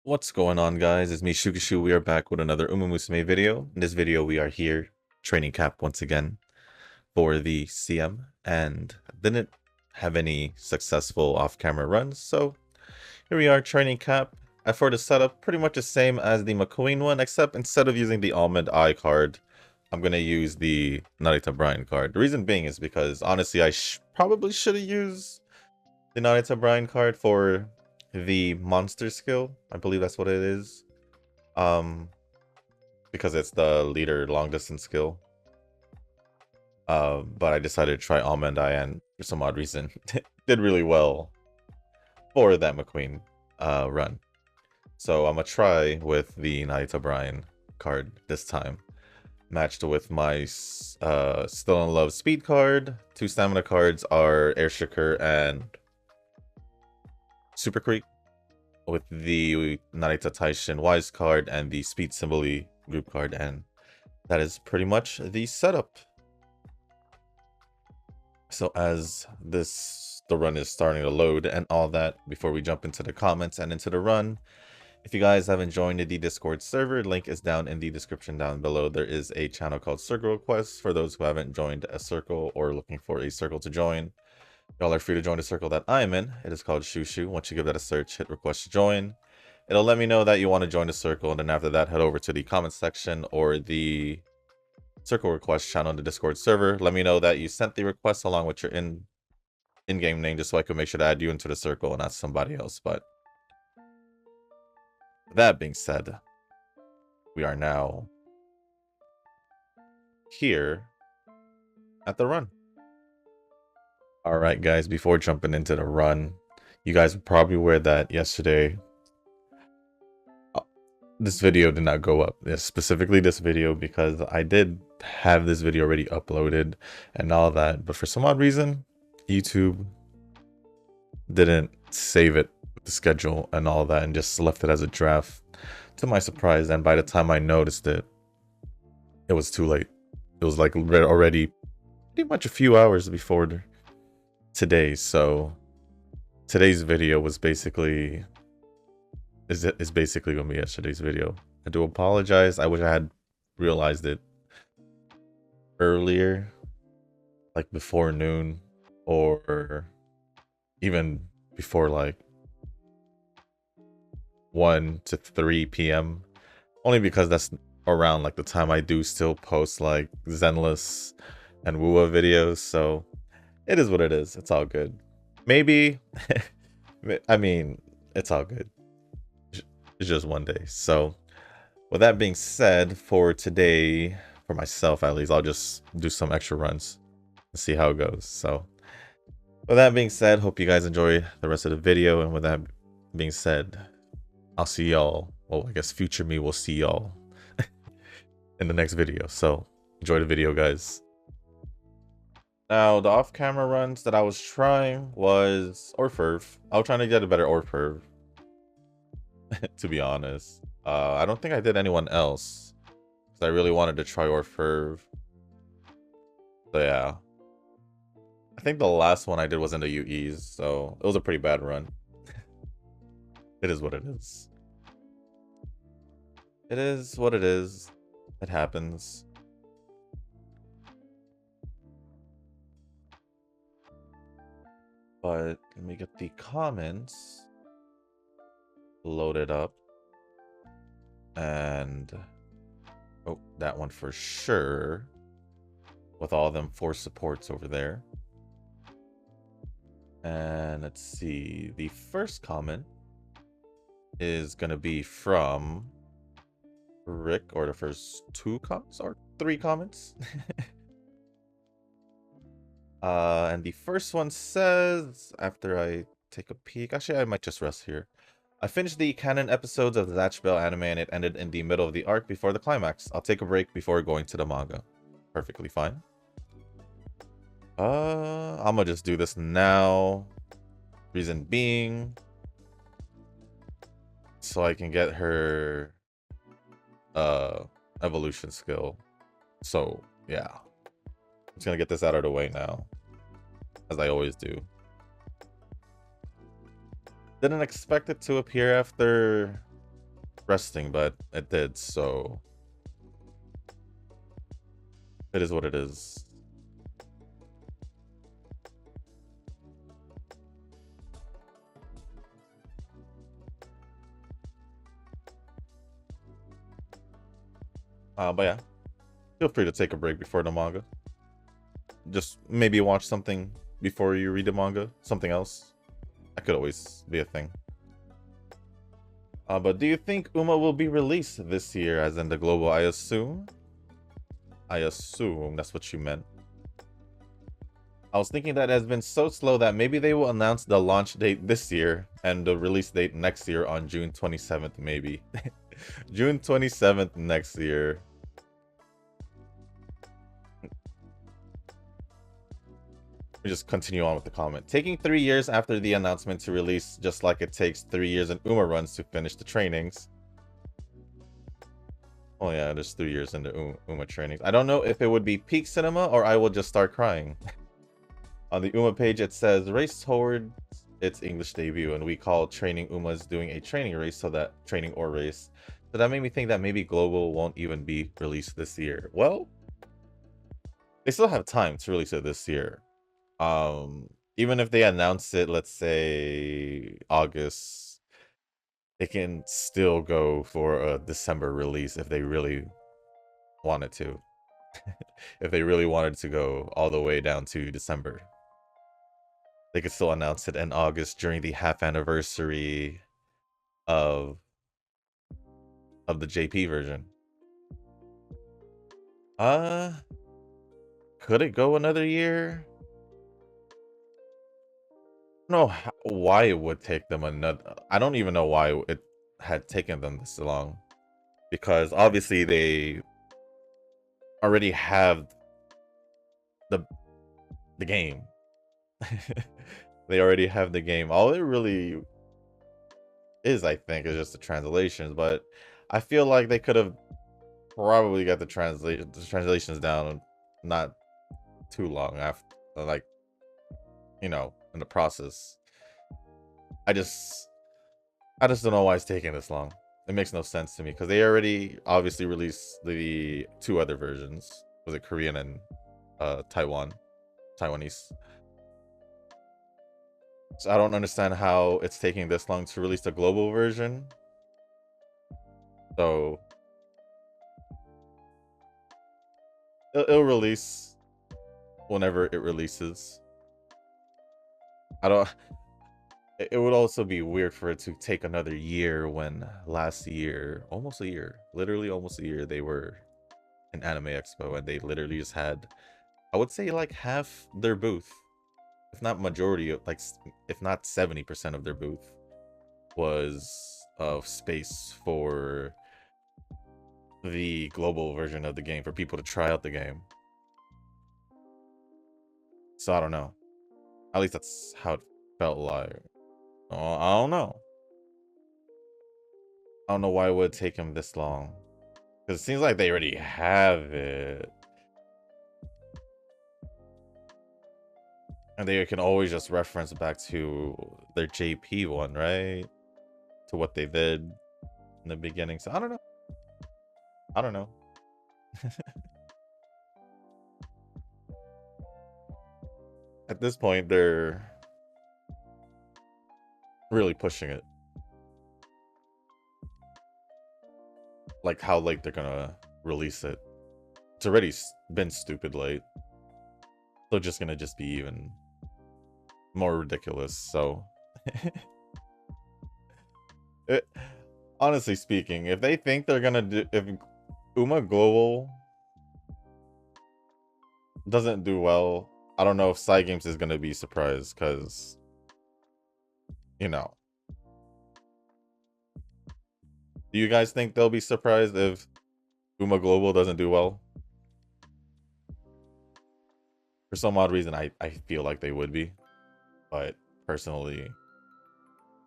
What's going on, guys? It's me, Shukishu. We are back with another Musume video. In this video, we are here training Cap once again for the CM, and didn't have any successful off-camera runs, so here we are training Cap. For the setup, pretty much the same as the McQueen one, except instead of using the Almond Eye card, I'm going to use the Narita Brian card. The reason being is because, honestly, I probably should have used the Narita Brian card for the monster skill. I believe that's what it is. Because it's the leader long distance skill. But I decided to try Almond Eye, and for some odd reason did really well for that McQueen run. So I'm gonna try with the Narita Brian card this time, matched with my Still in Love speed card. 2 stamina cards are Air Shaker and Super Creek, with the Narita Taishin Wise card and the Speed Symboli group card, and that is pretty much the setup. So as the run is starting to load and all that, before we jump into the comments and into the run, if you guys haven't joined the Discord server, link is down in the description down below. There is a channel called Circle Requests for those who haven't joined a circle or looking for a circle to join. Y'all are free to join the circle that I'm in. It is called Shushu. Once you give that a search, hit request to join. It'll let me know that you want to join the circle, and then after that, head over to the comment section or the circle request channel in the Discord server. Let me know that you sent the request along with your in-game name, just so I can make sure to add you into the circle and not somebody else. But that being said, we are now here at the run. All right, guys, before jumping into the run, you guys are probably aware that yesterday this video did not go up. Specifically this video, because I did have this video already uploaded and all that, but for some odd reason YouTube didn't save it with the schedule and all that, and just left it as a draft, to my surprise. And by the time I noticed it, it was too late. It was like already pretty much a few hours before today. So today's video was basically is basically gonna be yesterday's video. I do apologize. I wish I had realized it earlier, like before noon, or even before like 1 to 3 p.m. only because that's around like the time I do still post like Zenless and Wua videos. So it is what it is. It's all good. Maybe I mean, it's all good. It's just one day. So with that being said, for today, for myself at least, I'll just do some extra runs and see how it goes. So with that being said, hope you guys enjoy the rest of the video. And with that being said, I'll see y'all, well, I guess future me will see y'all in the next video. So enjoy the video, guys. Now, the off-camera runs that I was trying was Orferv. I was trying to get a better Orferv, to be honest. I don't think I did anyone else, because I really wanted to try Orferv. So yeah. I think the last one I did was in the UEs, so it was a pretty bad run. It is what it is. It is what it is. It happens. But let me get the comments loaded up. And oh, that one for sure, with all them 4 supports over there. And let's see, the first comment is gonna be from Rick, or the first 2 comments or 3 comments. And the first one says, after I take a peek, actually I might just rest here. I finished the canon episodes of the Zatch Bell anime, and it ended in the middle of the arc before the climax. I'll take a break before going to the manga. Perfectly fine. I'm gonna just do this now. Reason being, so I can get her evolution skill. So yeah, Just gonna get this out of the way now, as I always do. Didn't expect it to appear after resting, but it did, so it is what it is. But yeah, feel free to take a break before the manga. Just maybe watch something before you read the manga. Something else. That could always be a thing. But do you think Uma will be released this year, as in the global? I assume that's what you meant. I was thinking that it has been so slow that maybe they will announce the launch date this year and the release date next year on June 27th, maybe. June 27th next year. We just continue on with the comment. Taking 3 years after the announcement to release, just like it takes 3 years in Uma runs to finish the trainings. Oh yeah, there's 3 years in the Uma trainings. I don't know if it would be peak cinema or I will just start crying. On the Uma page, it says race toward its English debut, and we call training Uma's doing a training race, so that training or race. So that made me think that maybe Global won't even be released this year. Well, they still have time to release it this year. Even if they announce it, let's say August, it can still go for a December release if they really wanted to. If they really wanted to go all the way down to December, they could still announce it in August during the half anniversary of the JP version. Could it go another year? I don't know why it would take them another. I don't even know why it had taken them this long, because obviously they already have the game. They already have the game. All it really is, I think, is just the translations. But I feel like they could have probably got the translations down not too long after, like, you know, in the process. I just don't know why it's taking this long. It makes no sense to me, because they already obviously released the 2 other versions. Was it Korean and Taiwanese? So I don't understand how it's taking this long to release the global version. So it'll release whenever it releases. I don't. It would also be weird for it to take another year when last year, almost a year, literally almost a year, they were in Anime Expo and they literally just had, I would say, like half their booth, if not majority of, like, if not 70% of their booth was of space for the global version of the game, for people to try out the game. So I don't know. At least that's how it felt like. Oh, I don't know. I don't know why it would take him this long. Because it seems like they already have it. And they can always just reference back to their JP one, right? To what they did in the beginning. So I don't know. I don't know. At this point, they're really pushing it. Like how late they're gonna release it. It's already been stupid late. They're just gonna be even more ridiculous. So honestly speaking, if they think they're gonna do, if Uma Global doesn't do well, I don't know if Side Games is gonna be surprised, because, you know. Do you guys think they'll be surprised if Uma Global doesn't do well? For some odd reason, I feel like they would be. But personally,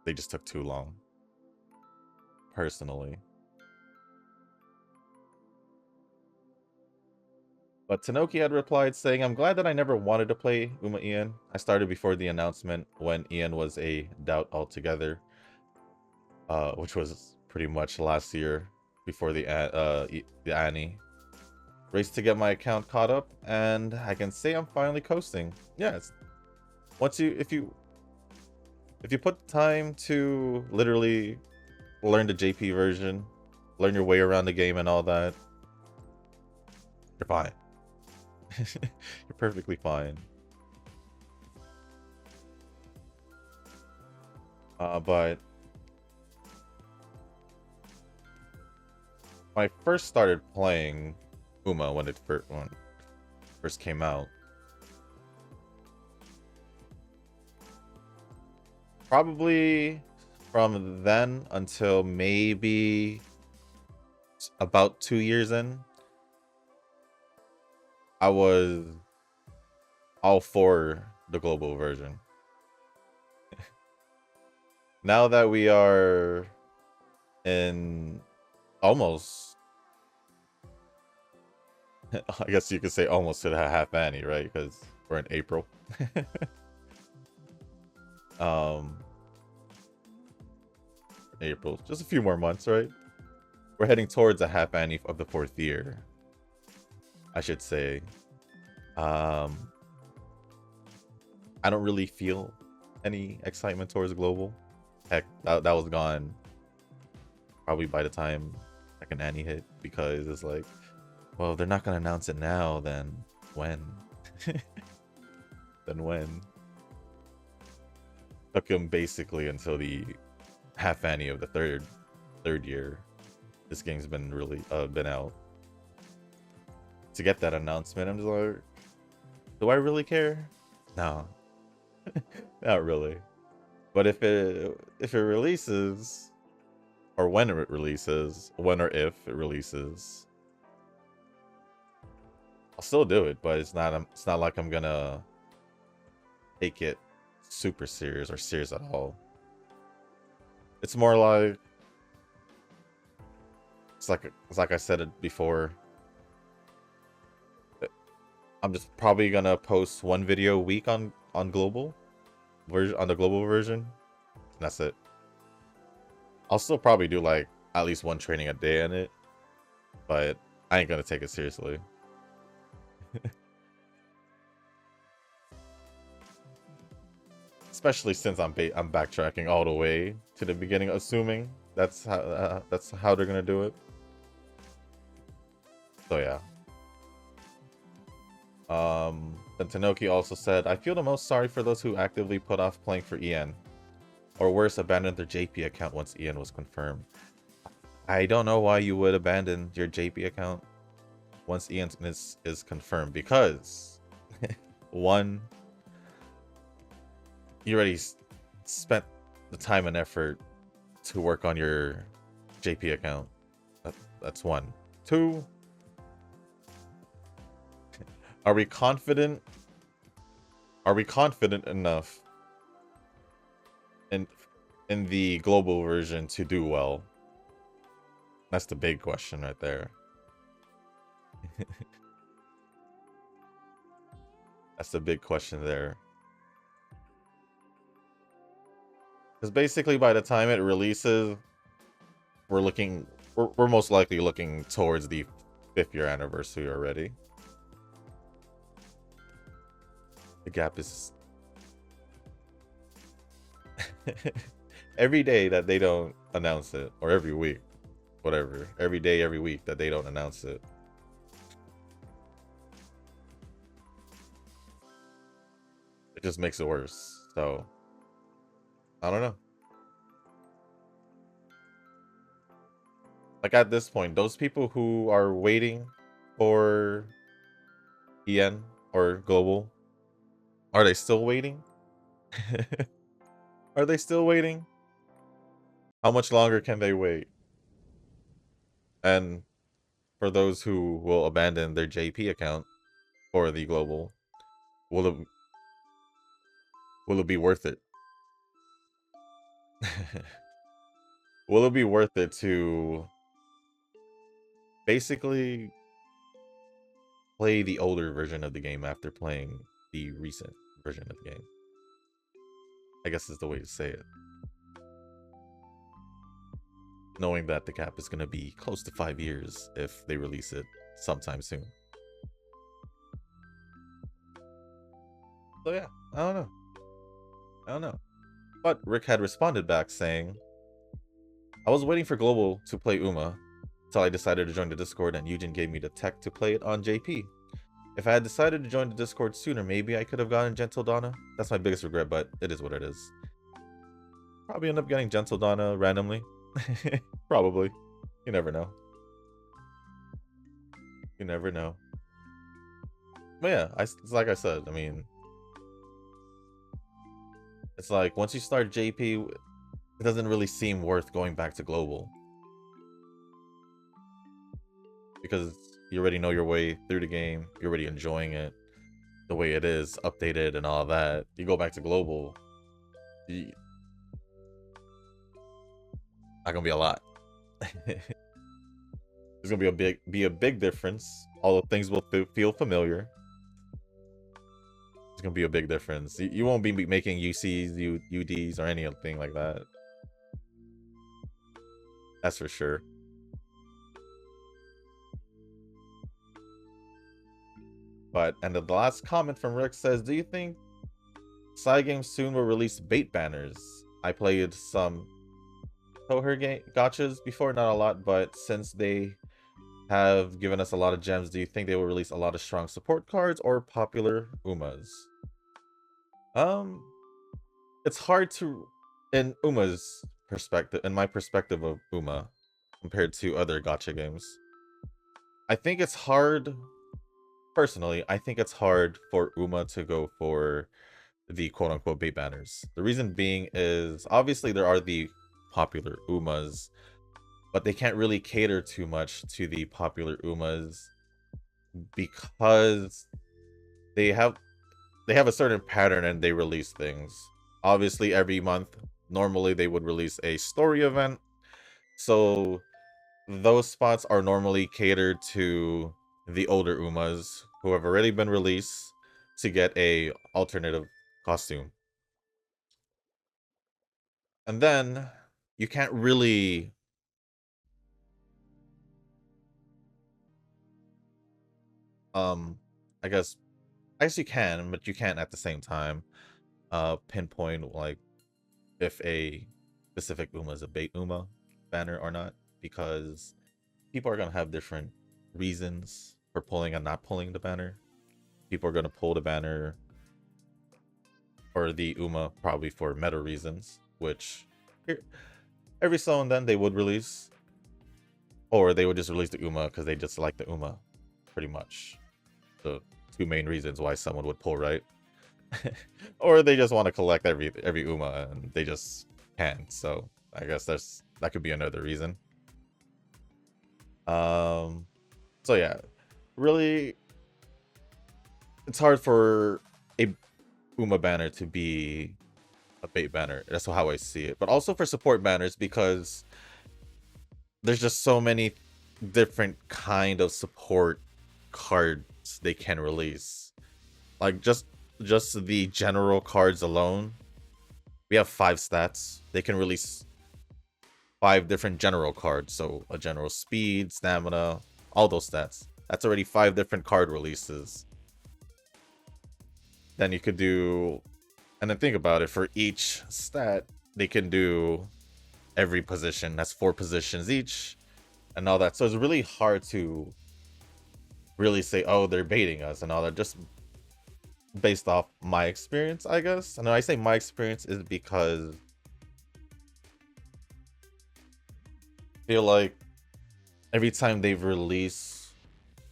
they just took too long. Personally. But Tanoki had replied saying, I'm glad that I never wanted to play Uma Ian. I started before the announcement when Ian was a doubt altogether, which was pretty much last year before the Annie. Raced to get my account caught up, and I can say I'm finally coasting. Yeah, once if you put time to literally learn the JP version, learn your way around the game and all that, you're fine. You're perfectly fine. But when I first started playing Uma when it first came out, probably from then until maybe about 2 years in, I was all for the global version. Now that we are in almost, I guess you could say almost to the half Annie, right? Because we're in April. April, just a few more months, right? We're heading towards a half Annie of the 4th year, I should say. I don't really feel any excitement towards global. Heck, that was gone probably by the time second Annie hit, because it's like, well, if they're not gonna announce it now, then when? Then when? Took him basically until the half Annie of the third year. This game's been really been out. To get that announcement, I'm just like, do I really care? No. Not really. But if it releases, or when it releases, when or if it releases, I'll still do it, but it's not like I'm gonna take it super serious or serious at all. It's more like it's like I said it before. I'm just probably gonna post one video a week on global version, on the global version. That's it. I'll still probably do like at least one training a day in it, but I ain't gonna take it seriously. Especially since I'm backtracking all the way to the beginning, assuming that's how they're gonna do it. So yeah. Then Tanoki also said, I feel the most sorry for those who actively put off playing for EN, or worse, abandoned their JP account once EN was confirmed. I don't know why you would abandon your JP account once EN is confirmed, because one, you already spent the time and effort to work on your JP account. That's one. Two, are we confident enough in the global version to do well? That's the big question right there. That's the big question there. Because basically by the time it releases, we're most likely looking towards the 5th year anniversary already. The gap is every day that they don't announce it, or every week, whatever, every day, every week that they don't announce it, it just makes it worse. So I don't know. Like at this point, those people who are waiting for EN or global, are they still waiting? Are they still waiting? How much longer can they wait? And for those who will abandon their JP account for the global, will it be worth it? Will it be worth it to basically play the older version of the game after playing the recent version of the game. I guess is the way to say it. Knowing that the cap is going to be close to 5 years if they release it sometime soon. So yeah, I don't know. But Rick had responded back saying, I was waiting for Global to play Uma until I decided to join the Discord, and Eugen gave me the tech to play it on JP. If I had decided to join the Discord sooner, maybe I could have gotten Gentle Donna. That's my biggest regret, but it is what it is. Probably end up getting Gentle Donna randomly. Probably. You never know. You never know. But yeah, it's like I said, I mean, it's like once you start JP, it doesn't really seem worth going back to Global. Because you already know your way through the game, you're already enjoying it the way it is, updated and all that. You go back to Global, not gonna be a lot. There's gonna be a big difference. All the things will feel familiar. It's gonna be a big difference. You won't be making UCs, UDs, or anything like that. That's for sure. But, and the last comment from Rick says, do you think side games soon will release bait banners? I played some ahoge gachas before, not a lot, but since they have given us a lot of gems, do you think they will release a lot of strong support cards or popular Umas? It's hard to, in Uma's perspective, in my perspective of Uma, compared to other gacha games, I think it's hard. Personally, I think it's hard for Uma to go for the quote-unquote bait banners. The reason being is, obviously there are the popular Umas, but they can't really cater too much to the popular Umas because they have a certain pattern and they release things. Obviously, every month, normally they would release a story event, so those spots are normally catered to the older Umas who have already been released to get a alternative costume. And then you can't really I guess you can, but you can't at the same time pinpoint like if a specific Uma is a bait Uma banner or not, because people are gonna have different reasons for pulling and not pulling the banner. People are gonna pull the banner or the Uma probably for meta reasons, which every so and then they would release, or they would just release the Uma because they just like the Uma, pretty much. The two main reasons why someone would pull, right? Or they just want to collect every Uma and they just can. So I guess that could be another reason. So yeah, really, it's hard for a Uma banner to be a bait banner. That's how I see it. But also for support banners, because there's just so many different kind of support cards they can release. Like just the general cards alone, we have 5 stats. They can release 5 different general cards. So a general speed, stamina, all those stats. That's already 5 different card releases. Then you could do, and then think about it, for each stat, they can do every position. That's 4 positions each and all that. So it's really hard to really say, oh, they're baiting us and all that, just based off my experience, I guess. And when I say my experience is because I feel like every time they've released,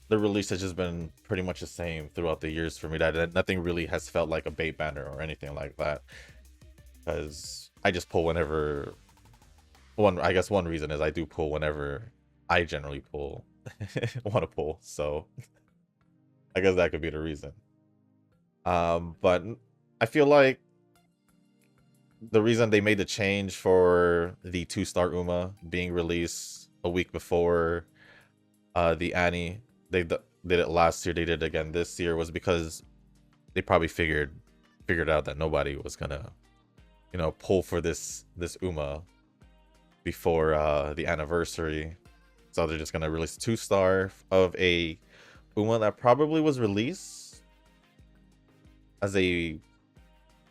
the release has just been pretty much the same throughout the years for me. That nothing really has felt like a bait banner or anything like that, because I just pull whenever. I guess one reason is I do pull whenever I generally pull want to pull, so I guess that could be the reason. But I feel like the reason they made the change for the 2-star Uma being released a week before the Annie, did it last year, they did it again this year, was because they probably figured out that nobody was gonna, you know, pull for this Uma before the anniversary. So they're just gonna release 2-star of a Uma that probably was released as a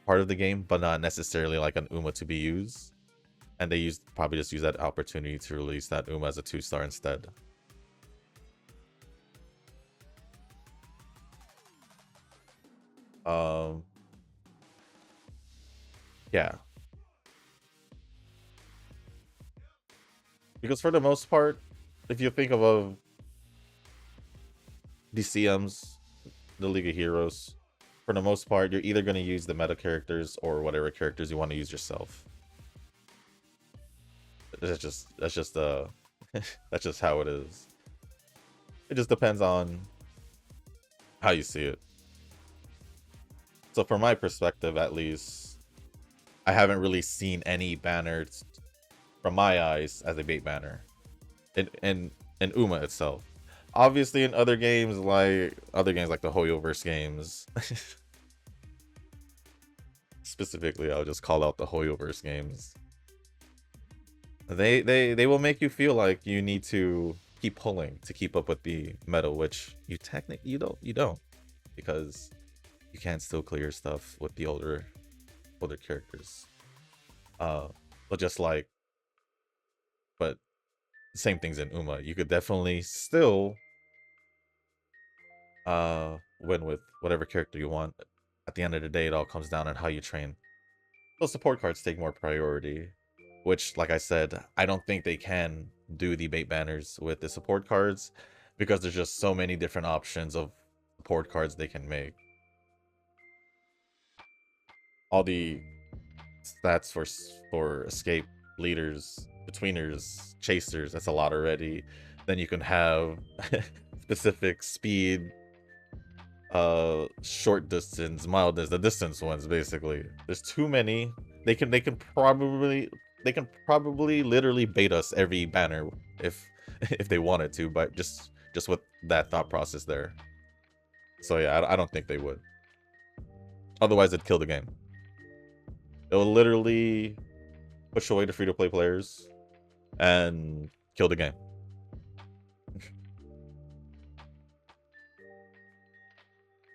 part of the game, but not necessarily like an Uma to be used. And they probably just use that opportunity to release that Uma as a 2-star instead. Yeah. Because for the most part, if you think of the CMs, the League of Heroes, for the most part, you're either going to use the meta characters or whatever characters you want to use yourself. That's just that's just how it is. It just depends on how you see it. So from my perspective, at least, I haven't really seen any banners from my eyes as a bait banner in Uma itself. Obviously, in other games like the Hoyoverse games, specifically, I'll just call out the Hoyoverse games. They will make you feel like you need to keep pulling to keep up with the meta, which you don't, because you can still clear stuff with the older characters. But same things in Uma. You could definitely still win with whatever character you want. At the end of the day, it all comes down on how you train. Those support cards take more priority, which, like I said, I don't think they can do the bait banners with the support cards because there's just so many different options of support cards they can make. All the stats for escape, leaders, betweeners, chasers, that's a lot already. Then you can have specific speed, short distance, mild distance, the distance ones. Basically, there's too many. They can probably literally bait us every banner if they wanted to, but just with that thought process there. So yeah, I don't think they would. Otherwise, it'd kill the game. It will literally push away the free-to-play players and kill the game.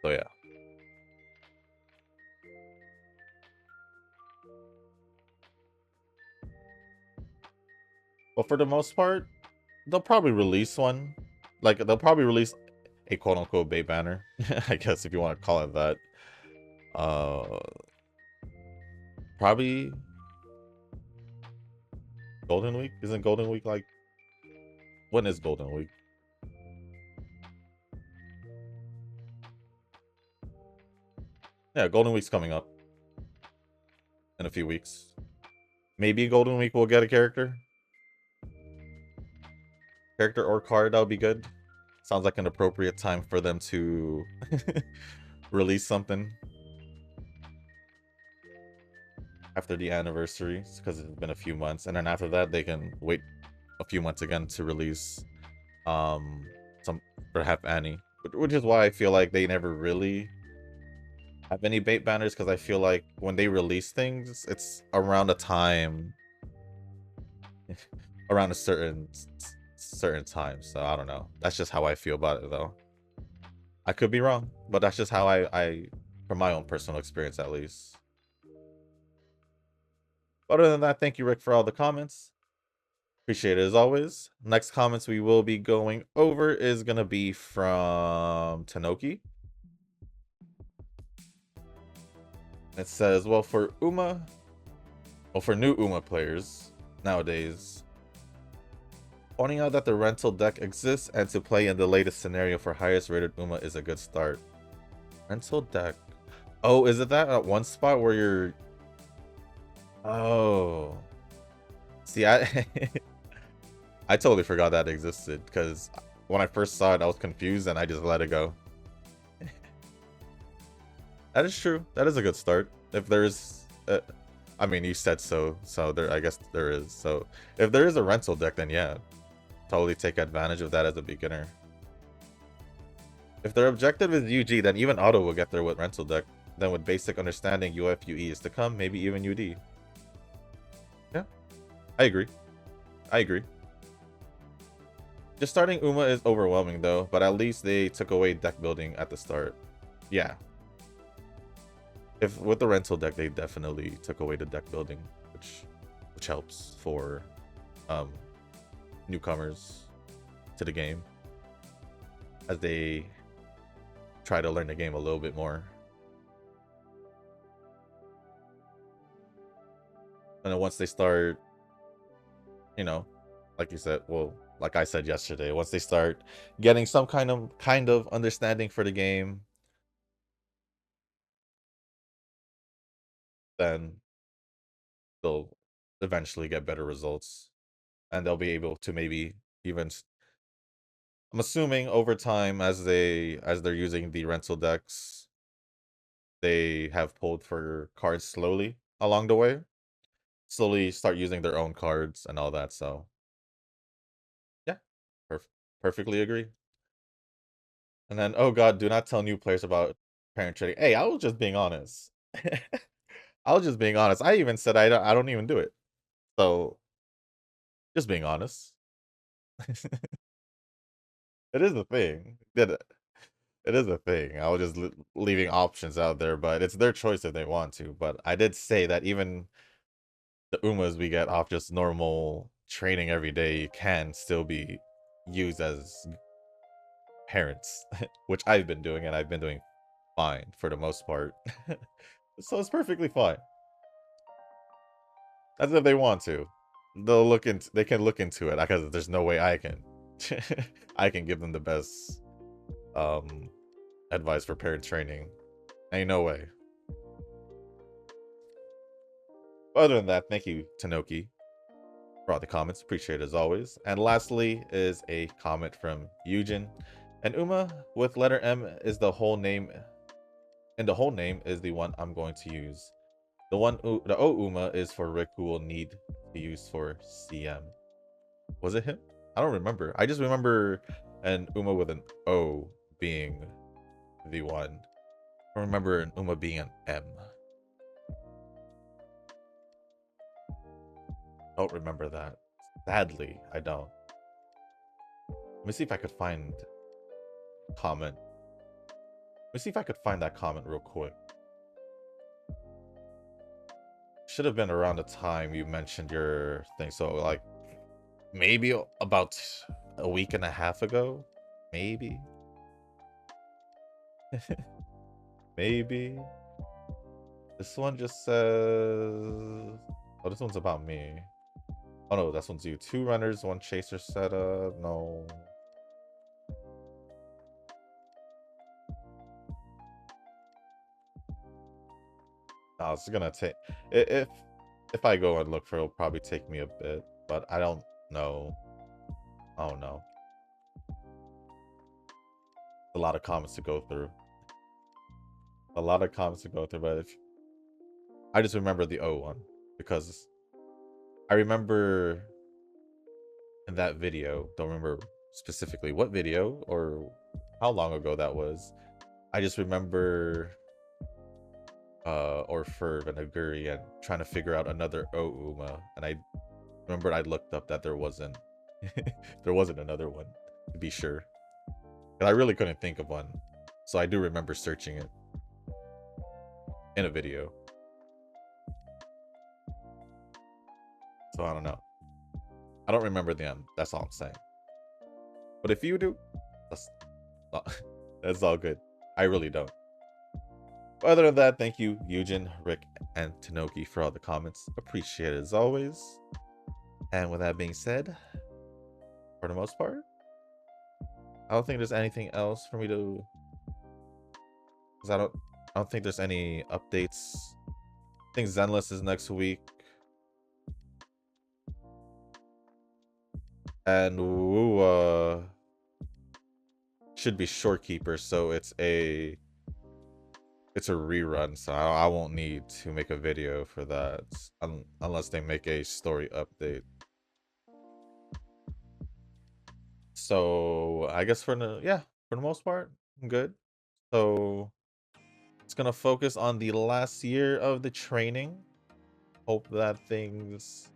So yeah. But for the most part, they'll probably release one. Like, they'll probably release a quote-unquote bait banner, I guess, if you want to call it that. Probably Golden Week? Isn't Golden Week like... When is Golden Week? Yeah, Golden Week's coming up in a few weeks. Maybe Golden Week will get a character. Character or card, that would be good. Sounds like an appropriate time for them to release something after the anniversary, because it's been a few months, and then after that they can wait a few months again to release some perhaps Annie, which is why I feel like they never really have any bait banners, because I feel like when they release things, it's around a time around a certain time. So I don't know, that's just how I feel about it, though. I could be wrong, but that's just how I from my own personal experience, at least. Other than that, thank you, Rick, for all the comments. Appreciate it as always. Next comments we will be going over is gonna be from Tanoki. It says, well, for new Uma players nowadays, pointing out that the rental deck exists and to play in the latest scenario for highest rated Uma is a good start. Rental deck. Oh, is it that at one spot where you're... Oh. See, I totally forgot that existed, because when I first saw it, I was confused and I just let it go. That is true. That is a good start. If there's... I mean, you said so there, I guess there is. So if there is a rental deck, then yeah, totally take advantage of that as a beginner. If their objective is UG, then even auto will get there with rental deck. Then with basic understanding, UF UE is to come, maybe even UD. Yeah, I agree. I agree. Just starting Uma is overwhelming though, but at least they took away deck building at the start. Yeah. If with the rental deck, they definitely took away the deck building, which helps for newcomers to the game as they try to learn the game a little bit more. And then once they start, you know, like you said, well, like I said yesterday, once they start getting some kind of understanding for the game, then they'll eventually get better results, and they'll be able to maybe even. I'm assuming over time, as they're using the rental decks, they have pulled for cards slowly along the way, slowly start using their own cards and all that. So yeah, perfectly agree. And then, oh god, do not tell new players about parent trading. Hey, I was just being honest. I was just being honest. I even said I don't even do it. So just being honest. It is a thing. It is a thing. I was just leaving options out there, but it's their choice if they want to. But I did say that even the Umas we get off just normal training every day can still be used as parents, which I've been doing, and I've been doing fine for the most part. So it's perfectly fine. As if they want to. They can look into it because there's no way I can I can give them the best um advice for parent training. Ain't no way. Other than that, thank you, Tanoki, for all the comments. Appreciate it as always. And lastly is a comment from Eugen. And Uma with letter M is the whole name, and the whole name is the one I'm going to use. The O Uma is for Rick, who will need to use for CM. Was it him? I don't remember. I just remember an Uma with an O being the one. I don't remember an Uma being an M. Don't remember that. Sadly, I don't. Let me see if I could find comment. Let me see if I could find that comment real quick. Should have been around the time you mentioned your thing. So like maybe about a week and a half ago. Maybe. Maybe. This one just says, oh, this one's about me. Oh no, this one's you. 2 runners, 1 chaser setup. No. No, it's gonna take if I go and look for it, it'll probably take me a bit, but I don't know. Oh no. A lot of comments to go through. A lot of comments to go through, but I just remember the O one because I remember in that video, don't remember specifically what video or how long ago that was. I just remember or Ferb and Aguri and trying to figure out another O Uma, and I remembered I looked up that there wasn't there wasn't another one, to be sure. And I really couldn't think of one. So I do remember searching it in a video. So I don't know. I don't remember the end. That's all I'm saying. But if you do, that's all good. I really don't. But other than that, thank you, Eugen, Rick, and Tanoki for all the comments. Appreciate it as always. And with that being said, for the most part, I don't think there's anything else for me to, because I don't think there's any updates. I think Zenless is next week. And Wua should be Shorekeeper, so it's a rerun, so I won't need to make a video for that unless they make a story update. So I guess for the most part, Good. So it's gonna focus on the last year of the training. Hope that things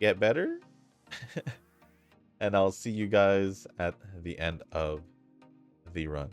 get better. And I'll see you guys at the end of the run.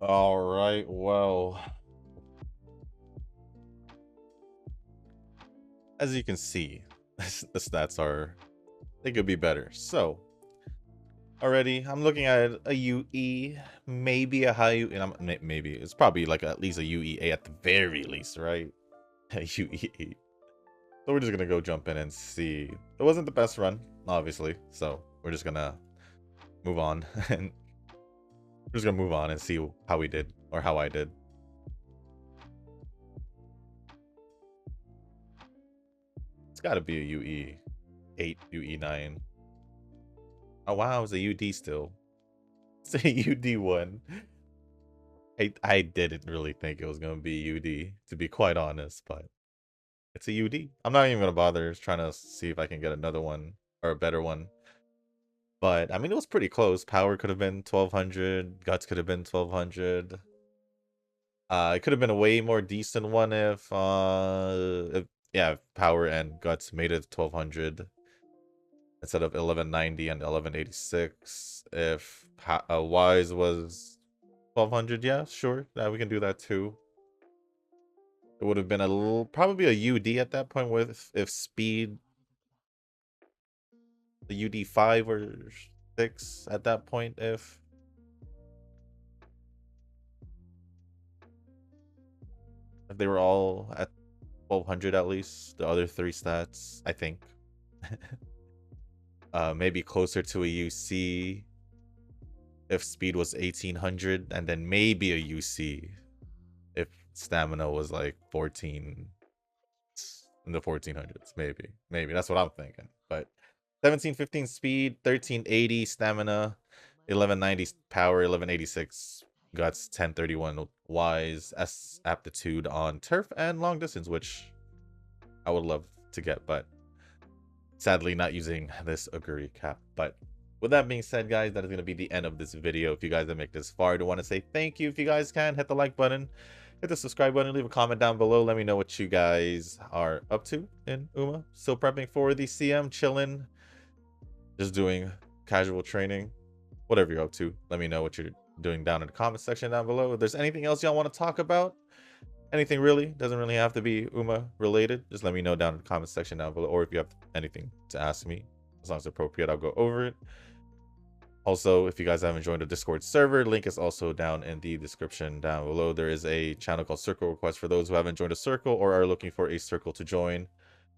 All right, well, as you can see, the stats are, they could be better. So already I'm looking at a UE, maybe a high UE, and maybe it's probably like at least a UEA at the very least, right? A UE. So we're just gonna go jump in and see. It wasn't the best run, obviously, so we're just gonna move on and we're just gonna move on and see how we did, or how I did. It's gotta be a UE 8, UE 9. Oh wow, it's a UD still. It's a UD 1. I didn't really think it was gonna be UD, to be quite honest, but it's a UD. I'm not even gonna bother trying to see if I can get another one or a better one. But I mean, it was pretty close. Power could have been 1200. Guts could have been 1200. It could have been a way more decent one if yeah, if Power and Guts made it 1200 instead of 1190 and 1186. If Wise was 1200, yeah, sure, yeah, we can do that too. It would have been a little, probably a UD at that point with if speed, the UD 5 or 6 at that point if they were all at 1200 at least, the other 3 stats, I think. Maybe closer to a UC if speed was 1800, and then maybe a UC if stamina was like 14 in the 1400s. Maybe that's what I'm thinking. But 1715 speed, 1380 stamina, 1190 power, 1186 guts, 1031 wise, S aptitude on turf and long distance, which I would love to get, but sadly not using this Oguri Cap. But with that being said, guys, that is going to be the end of this video. If you guys have made this far, I do want to say thank you. If you guys can, hit the like button, hit the subscribe button, leave a comment down below. Let me know what you guys are up to in UMA. Still prepping for the CM, chilling, just doing casual training, whatever you're up to. Let me know what you're doing down in the comment section down below. If there's anything else y'all want to talk about, anything really, doesn't really have to be UMA related, just let me know down in the comment section down below. Or if you have anything to ask me, as long as it's appropriate, I'll go over it. Also, if you guys haven't joined the Discord server, link is also down in the description down below. There is a channel called Circle Request for those who haven't joined a circle or are looking for a circle to join.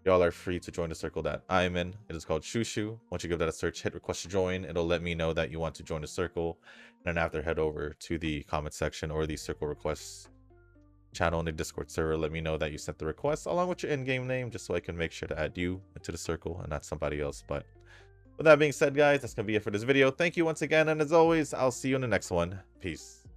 Y'all are free to join the circle that I'm in. It is called Shushu. Once you give that a search, hit request to join. It'll let me know that you want to join the circle. And then after, head over to the comment section or the circle requests channel in the Discord server. Let me know that you sent the request along with your in-game name, just so I can make sure to add you into the circle and not somebody else. But with that being said, guys, that's gonna be it for this video. Thank you once again, and as always, I'll see you in the next one. Peace.